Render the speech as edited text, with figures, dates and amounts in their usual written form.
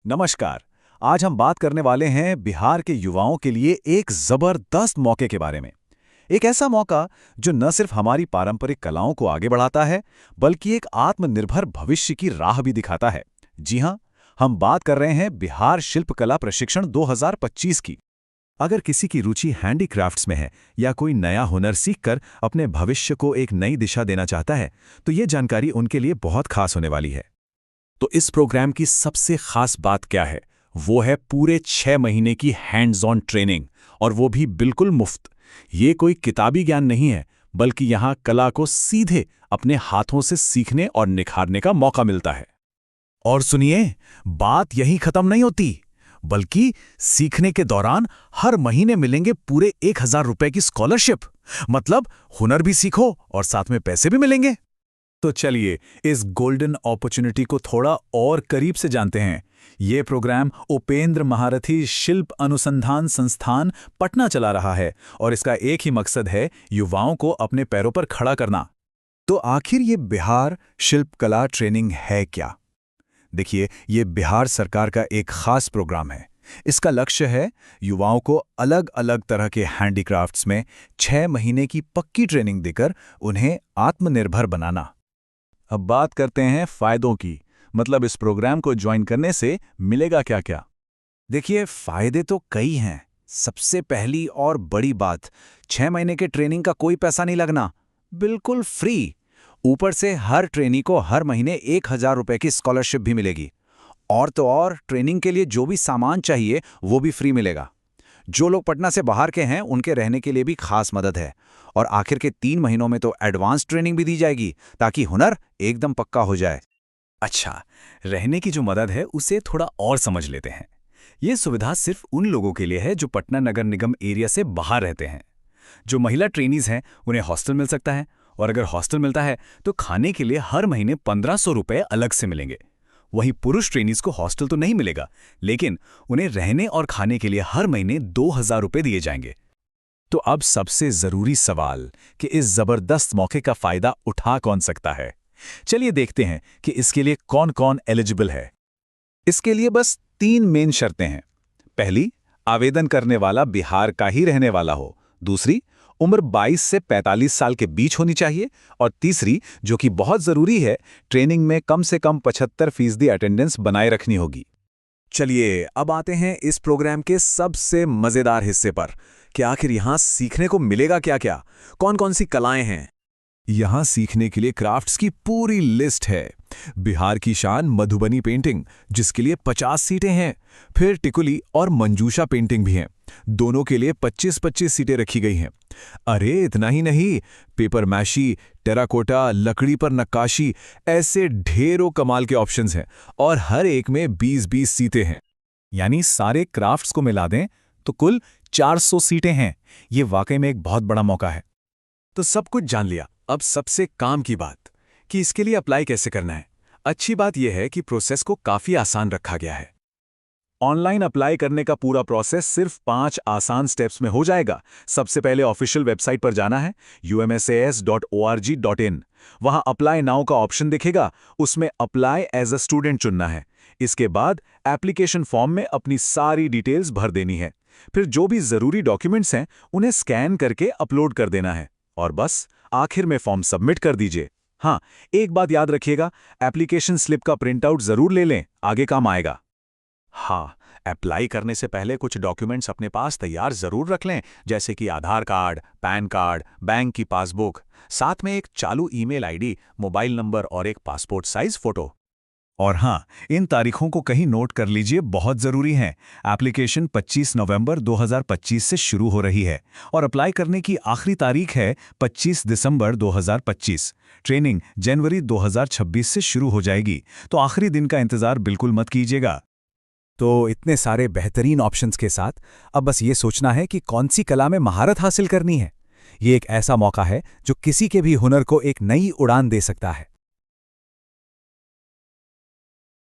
नमस्कार। आज हम बात करने वाले हैं बिहार के युवाओं के लिए एक जबरदस्त मौके के बारे में। एक ऐसा मौका जो न सिर्फ हमारी पारंपरिक कलाओं को आगे बढ़ाता है, बल्कि एक आत्मनिर्भर भविष्य की राह भी दिखाता है। जी हां, हम बात कर रहे हैं बिहार शिल्पकला प्रशिक्षण 2025 की। अगर किसी की रुचि हैंडीक्राफ्ट्स में है या कोई नया हुनर सीखकर अपने भविष्य को एक नई दिशा देना चाहता है, तो ये जानकारी उनके लिए बहुत खास होने वाली है। तो इस प्रोग्राम की सबसे खास बात क्या है? वो है पूरे 6 महीने की हैंड्स ऑन ट्रेनिंग, और वो भी बिल्कुल मुफ्त। ये कोई किताबी ज्ञान नहीं है, बल्कि यहाँ कला को सीधे अपने हाथों से सीखने और निखारने का मौका मिलता है। और सुनिए, बात यहीं खत्म नहीं होती, बल्कि सीखने के दौरान हर महीने मिलेंगे पूरे 1000 रुपए की स्कॉलरशिप। मतलब हुनर भी सीखो और साथ में पैसे भी मिलेंगे। तो चलिए इस गोल्डन अपॉर्चुनिटी को थोड़ा और करीब से जानते हैं। ये प्रोग्राम उपेंद्र महारथी शिल्प अनुसंधान संस्थान पटना चला रहा है, और इसका एक ही मकसद है युवाओं को अपने पैरों पर खड़ा करना। तो आखिर ये बिहार शिल्पकला ट्रेनिंग है क्या? देखिए, ये बिहार सरकार का एक खास प्रोग्राम है। इसका लक्ष्य है युवाओं को अलग अलग तरह के हैंडीक्राफ्ट्स में 6 महीने की पक्की ट्रेनिंग देकर उन्हें आत्मनिर्भर बनाना। अब बात करते हैं फायदों की। मतलब इस प्रोग्राम को ज्वाइन करने से मिलेगा क्या क्या? देखिए, फायदे तो कई हैं। सबसे पहली और बड़ी बात, 6 महीने के ट्रेनिंग का कोई पैसा नहीं लगना, बिल्कुल फ्री। ऊपर से हर ट्रेनी को हर महीने 1000 रुपए की स्कॉलरशिप भी मिलेगी। और तो और, ट्रेनिंग के लिए जो भी सामान चाहिए वो भी फ्री मिलेगा। जो लोग पटना से बाहर के हैं उनके रहने के लिए भी खास मदद है। और आखिर के 3 महीनों में तो एडवांस ट्रेनिंग भी दी जाएगी, ताकि हुनर एकदम पक्का हो जाए। अच्छा, रहने की जो मदद है उसे थोड़ा और समझ लेते हैं। ये सुविधा सिर्फ उन लोगों के लिए है जो पटना नगर निगम एरिया से बाहर रहते हैं। जो महिला ट्रेनीज हैं उन्हें हॉस्टल मिल सकता है, और अगर हॉस्टल मिलता है तो खाने के लिए हर महीने 1500 रुपए अलग से मिलेंगे। वहीं पुरुष ट्रेनीज को हॉस्टल तो नहीं मिलेगा, लेकिन उन्हें रहने और खाने के लिए हर महीने 2000 रुपए दिए जाएंगे। तो अब सबसे जरूरी सवाल कि इस जबरदस्त मौके का फायदा उठा कौन सकता है? चलिए देखते हैं कि इसके लिए कौन कौन एलिजिबल है। इसके लिए बस 3 मेन शर्तें हैं। पहली, आवेदन करने वाला बिहार का ही रहने वाला हो। दूसरी, उम्र 22 से 45 साल के बीच होनी चाहिए। और तीसरी, जो कि बहुत जरूरी है, ट्रेनिंग में कम से कम 75% अटेंडेंस बनाए रखनी होगी। चलिए अब आते हैं इस प्रोग्राम के सबसे मजेदार हिस्से पर कि आखिर यहाँ सीखने को मिलेगा क्या क्या, कौन कौन सी कलाएं हैं। यहाँ सीखने के लिए क्राफ्ट्स की पूरी लिस्ट है। बिहार की शान मधुबनी पेंटिंग, जिसके लिए 50 सीटें हैं। फिर टिकुली और मंजूषा पेंटिंग भी हैं। दोनों के लिए 25-25 सीटें रखी गई हैं। अरे इतना ही नहीं, पेपर मैशी, टेराकोटा, लकड़ी पर नक्काशी, ऐसे ढेरों कमाल के ऑप्शंस हैं, और हर एक में 20-20 सीटें हैं। यानी सारे क्राफ्ट्स को मिला दें तो कुल 400 सीटें हैं। ये वाकई में एक बहुत बड़ा मौका है। तो सब कुछ जान लिया, अब सबसे काम की बात कि इसके लिए अप्लाई कैसे करना है। अच्छी बात यह है कि प्रोसेस को काफी आसान रखा गया है। ऑनलाइन अप्लाई करने का पूरा प्रोसेस सिर्फ 5 आसान स्टेप्स में हो जाएगा। सबसे पहले ऑफिशियल वेबसाइट पर जाना है, umsas.org.in। वहां अप्लाई नाउ का ऑप्शन दिखेगा, उसमें अप्लाई एज अ स्टूडेंट चुनना है। इसके बाद एप्लीकेशन फॉर्म में अपनी सारी डिटेल्स भर देनी है। फिर जो भी जरूरी डॉक्यूमेंट्स हैं उन्हें स्कैन करके अपलोड कर देना है, और बस आखिर में फॉर्म सबमिट कर दीजिए। हाँ, एक बात याद रखिएगा, एप्लीकेशन स्लिप का प्रिंटआउट जरूर ले लें, आगे काम आएगा। हाँ, अप्लाई करने से पहले कुछ डॉक्यूमेंट्स अपने पास तैयार जरूर रख लें, जैसे कि आधार कार्ड, पैन कार्ड, बैंक की पासबुक, साथ में एक चालू ईमेल आईडी, मोबाइल नंबर और एक पासपोर्ट साइज फोटो। और हाँ, इन तारीखों को कहीं नोट कर लीजिए, बहुत जरूरी हैं। एप्लीकेशन 25 नवंबर 2025 से शुरू हो रही है, और अप्लाई करने की आखिरी तारीख है 25 दिसंबर 2025। ट्रेनिंग जनवरी 2026 से शुरू हो जाएगी, तो आखिरी दिन का इंतजार बिल्कुल मत कीजिएगा। तो इतने सारे बेहतरीन ऑप्शंस के साथ अब बस ये सोचना है कि कौन सी कला में महारत हासिल करनी है। ये एक ऐसा मौका है जो किसी के भी हुनर को एक नई उड़ान दे सकता है।